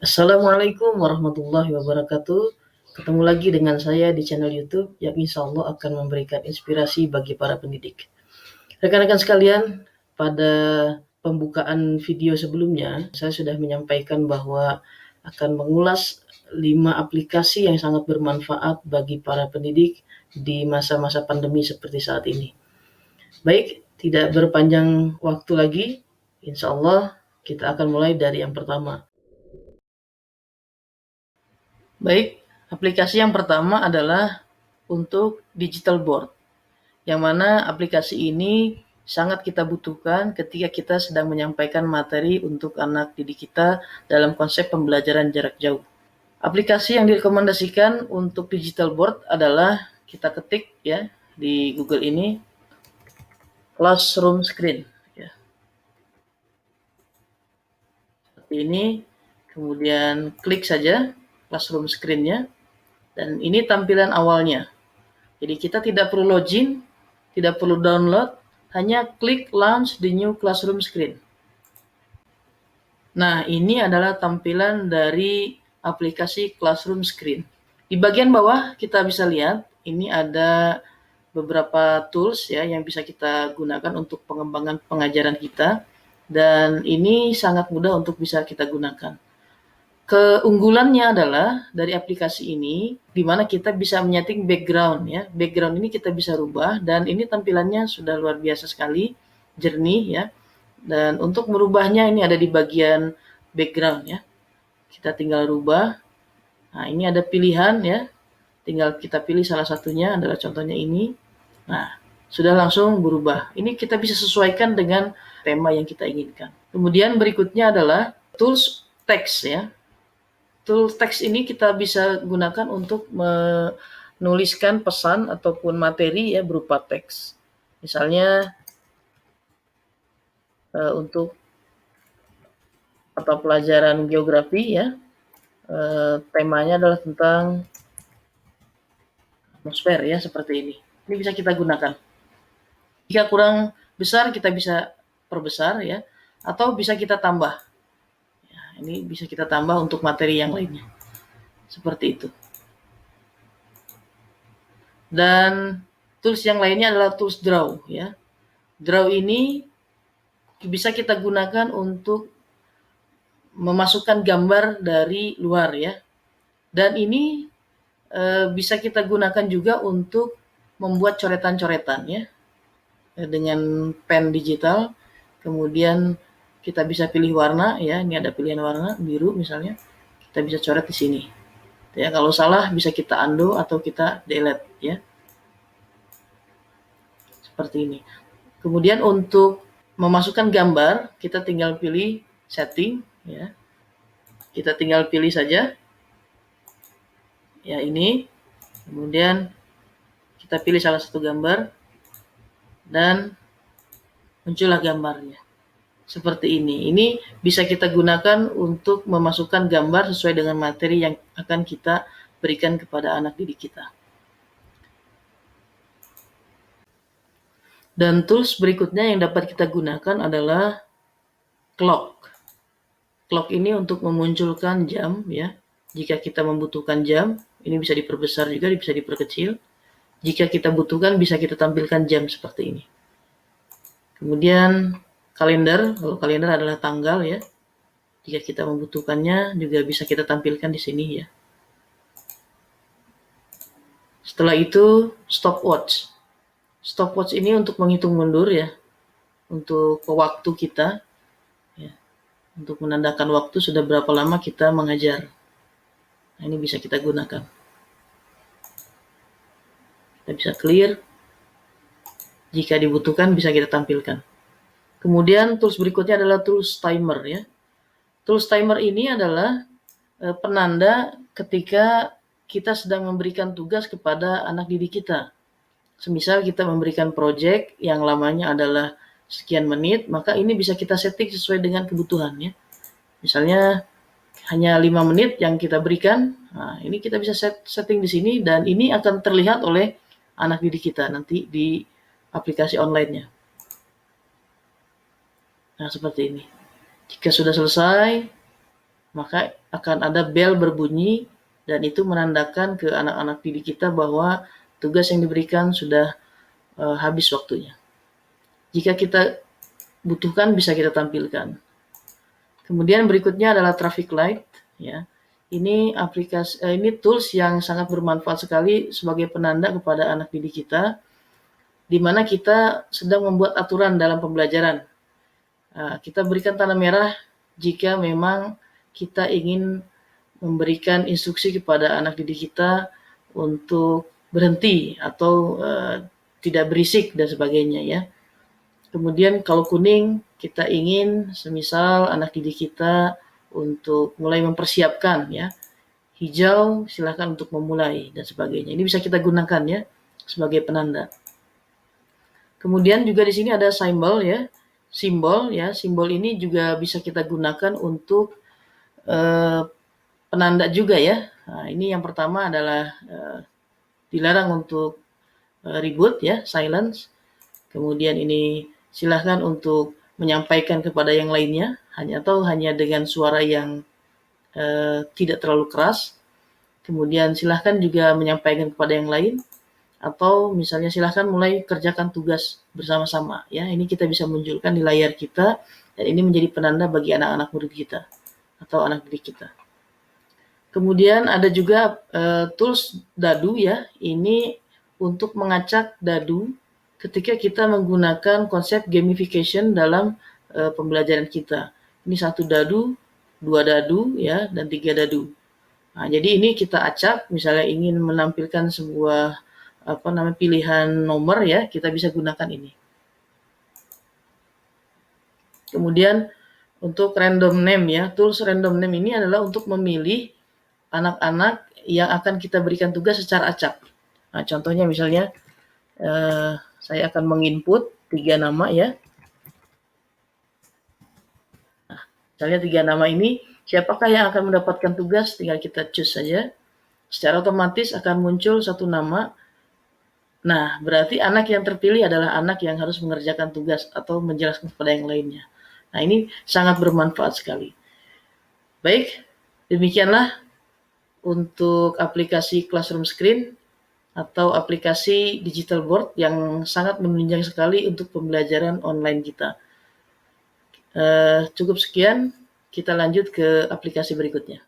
Assalamualaikum warahmatullahi wabarakatuh. Ketemu lagi dengan saya di channel YouTube yang insya Allah akan memberikan inspirasi bagi para pendidik. Rekan-rekan sekalian, pada pembukaan video sebelumnya, saya sudah menyampaikan bahwa akan mengulas 5 aplikasi yang sangat bermanfaat bagi para pendidik di masa-masa pandemi seperti saat ini. Baik, tidak berpanjang waktu lagi, insya Allah kita akan mulai dari yang pertama. Baik, aplikasi yang pertama adalah untuk digital board, yang mana aplikasi ini sangat kita butuhkan ketika kita sedang menyampaikan materi untuk anak didik kita dalam konsep pembelajaran jarak jauh. Aplikasi yang direkomendasikan untuk digital board adalah kita ketik ya di Google ini Classroom Screen ya. Seperti ini, kemudian klik saja Classroom Screen-nya dan ini tampilan awalnya. Jadi kita tidak perlu login, tidak perlu download, hanya klik launch the new classroom screen. Nah, ini adalah tampilan dari aplikasi Classroom Screen. Di bagian bawah kita bisa lihat, ini ada beberapa tools ya yang bisa kita gunakan untuk pengembangan pengajaran kita, dan ini sangat mudah untuk bisa kita gunakan. Keunggulannya adalah dari aplikasi ini, di mana kita bisa menyeting background ya. Background ini kita bisa rubah dan ini tampilannya sudah luar biasa sekali, jernih ya. Dan untuk merubahnya ini ada di bagian background ya. Kita tinggal rubah. Nah, ini ada pilihan ya. Tinggal kita pilih salah satunya adalah contohnya ini. Nah, sudah langsung berubah. Ini kita bisa sesuaikan dengan tema yang kita inginkan. Kemudian berikutnya adalah tools text ya. Tool teks ini kita bisa gunakan untuk menuliskan pesan ataupun materi ya berupa teks. Misalnya untuk mata pelajaran geografi ya, temanya adalah tentang atmosfer ya seperti ini. Ini bisa kita gunakan. Jika kurang besar kita bisa perbesar ya, atau bisa kita tambah. Ya, ini bisa kita tambah untuk materi yang lainnya. Seperti itu. Dan tools yang lainnya adalah tools draw ya. Draw ini bisa kita gunakan untuk memasukkan gambar dari luar ya. Dan ini bisa kita gunakan juga untuk membuat coretan-coretan ya. Dengan pen digital, kemudian kita bisa pilih warna ya. Ini ada pilihan warna biru misalnya. Kita bisa coret di sini. Ya, kalau salah bisa kita undo atau kita delete ya. Seperti ini. Kemudian untuk memasukkan gambar, kita tinggal pilih setting ya. Kita tinggal pilih saja ya ini, kemudian kita pilih salah satu gambar dan muncullah gambarnya seperti ini. Ini bisa kita gunakan untuk memasukkan gambar sesuai dengan materi yang akan kita berikan kepada anak didik kita. Dan tools berikutnya yang dapat kita gunakan adalah clock. Clock ini untuk memunculkan jam ya. Jika kita membutuhkan jam, ini bisa diperbesar juga, bisa diperkecil. Jika kita butuhkan bisa kita tampilkan jam seperti ini. Kemudian kalender, kalau kalender adalah tanggal ya. Jika kita membutuhkannya juga bisa kita tampilkan di sini ya. Setelah itu stopwatch. Stopwatch ini untuk menghitung mundur ya. Untuk waktu kita ya. Untuk menandakan waktu sudah berapa lama kita mengajar. Nah, ini bisa kita gunakan. Kita bisa clear. Jika dibutuhkan bisa kita tampilkan. Kemudian tools berikutnya adalah tools timer ya. Tools timer ini adalah penanda ketika kita sedang memberikan tugas kepada anak didik kita. Semisal kita memberikan project yang lamanya adalah sekian menit, maka ini bisa kita setting sesuai dengan kebutuhan ya. Misalnya hanya 5 menit yang kita berikan, nah ini kita bisa setting di sini dan ini akan terlihat oleh anak didik kita nanti di aplikasi online-nya. Nah, seperti ini. Jika sudah selesai, maka akan ada bel berbunyi dan itu menandakan ke anak-anak didik kita bahwa tugas yang diberikan sudah habis waktunya. Jika kita butuhkan bisa kita tampilkan. Kemudian berikutnya adalah traffic light, ya. Ini tools yang sangat bermanfaat sekali sebagai penanda kepada anak didik kita, di mana kita sedang membuat aturan dalam pembelajaran. Kita berikan tanda merah jika memang kita ingin memberikan instruksi kepada anak didik kita untuk berhenti atau tidak berisik dan sebagainya, ya. Kemudian kalau kuning, kita ingin semisal anak didik kita untuk mulai mempersiapkan, ya. Hijau silakan untuk memulai dan sebagainya. Ini bisa kita gunakan, ya, sebagai penanda. Kemudian juga di sini ada simbol, ya. Simbol ini juga bisa kita gunakan untuk penanda juga, ya. Nah, ini yang pertama adalah dilarang untuk ribut, ya, silence. Kemudian ini silahkan untuk menyampaikan kepada yang lainnya, hanya dengan suara yang tidak terlalu keras. Kemudian silahkan juga menyampaikan kepada yang lain, atau misalnya silahkan mulai kerjakan tugas bersama-sama. Ya, ini kita bisa munculkan di layar kita, dan ini menjadi penanda bagi anak-anak murid kita atau anak didik kita. Kemudian ada juga tools dadu, ya. Ini untuk mengacak dadu ketika kita menggunakan konsep gamification dalam pembelajaran kita. Ini 1 dadu, 2 dadu, ya, dan 3 dadu. Nah, jadi ini kita acak, misalnya ingin menampilkan sebuah pilihan nomor, ya, kita bisa gunakan ini. Kemudian untuk random name, ya, tools random name ini adalah untuk memilih anak-anak yang akan kita berikan tugas secara acak. Nah, contohnya misalnya saya akan menginput 3 nama, ya. Nah, misalnya 3 nama ini, siapakah yang akan mendapatkan tugas? Tinggal kita choose saja. Secara otomatis akan muncul 1 nama. Nah, berarti anak yang terpilih adalah anak yang harus mengerjakan tugas atau menjelaskan kepada yang lainnya. Nah, ini sangat bermanfaat sekali. Baik, demikianlah untuk aplikasi Classroom Screen atau aplikasi digital board yang sangat menunjang sekali untuk pembelajaran online kita. Cukup sekian, kita lanjut ke aplikasi berikutnya.